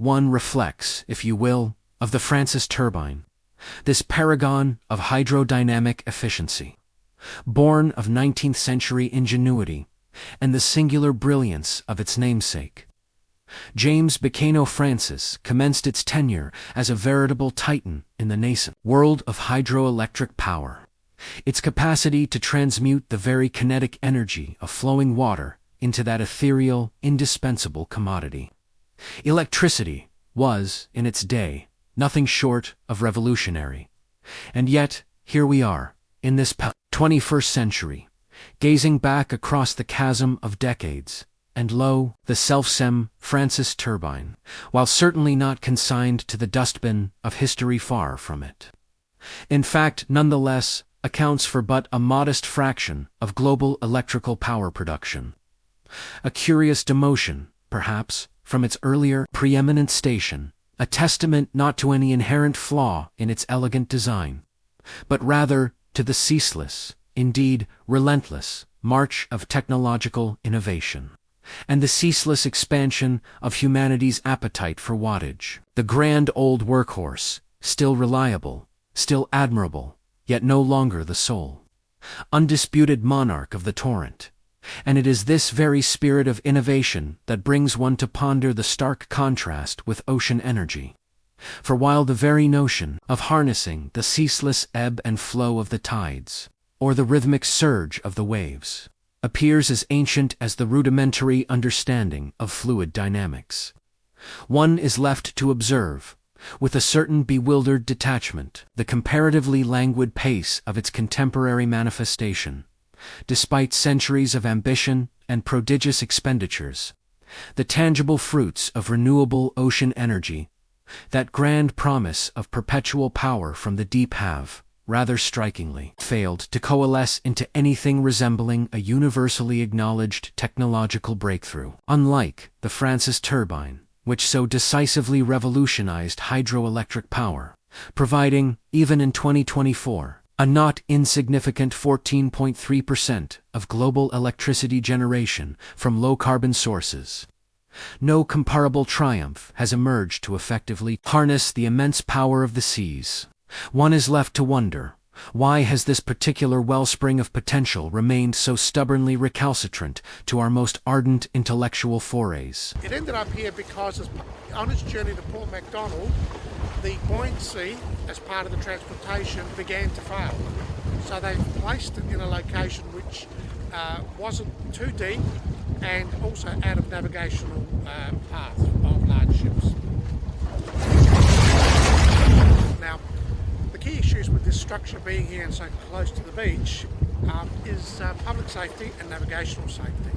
one reflects, if you will, of the Francis turbine, this paragon of hydrodynamic efficiency, born of 19th century ingenuity and the singular brilliance of its namesake. James Bacano Francis commenced its tenure as a veritable titan in the nascent world of hydroelectric power. Its capacity to transmute the very kinetic energy of flowing water into that ethereal, indispensable commodity. Electricity was, in its day, nothing short of revolutionary. And yet, here we are, in this 21st century, gazing back across the chasm of decades, and lo, the selfsame Francis turbine, while certainly not consigned to the dustbin of history, far from it. In fact, nonetheless, accounts for but a modest fraction of global electrical power production. A curious demotion, perhaps, from its earlier preeminent station, a testament not to any inherent flaw in its elegant design, but rather to the ceaseless, indeed relentless, march of technological innovation, and the ceaseless expansion of humanity's appetite for wattage. The grand old workhorse, still reliable, still admirable, yet no longer the sole, undisputed monarch of the torrent. And it is this very spirit of innovation that brings one to ponder the stark contrast with ocean energy. For while the very notion of harnessing the ceaseless ebb and flow of the tides, or the rhythmic surge of the waves, appears as ancient as the rudimentary understanding of fluid dynamics, one is left to observe, with a certain bewildered detachment, the comparatively languid pace of its contemporary manifestation. Despite centuries of ambition and prodigious expenditures, the tangible fruits of renewable ocean energy, that grand promise of perpetual power from the deep, have, rather strikingly, failed to coalesce into anything resembling a universally acknowledged technological breakthrough. Unlike the Francis turbine, which so decisively revolutionized hydroelectric power, providing, even in 2024, a not insignificant 14.3% of global electricity generation from low-carbon sources. No comparable triumph has emerged to effectively harness the immense power of the seas. One is left to wonder, why has this particular wellspring of potential remained so stubbornly recalcitrant to our most ardent intellectual forays? It ended up here because on its journey to Port Macdonald, the buoyancy as part of the transportation began to fail. So they placed it in a location which wasn't too deep and also out of navigational path of large ships. Now, the key issues with this structure being here and so close to the beach is public safety and navigational safety.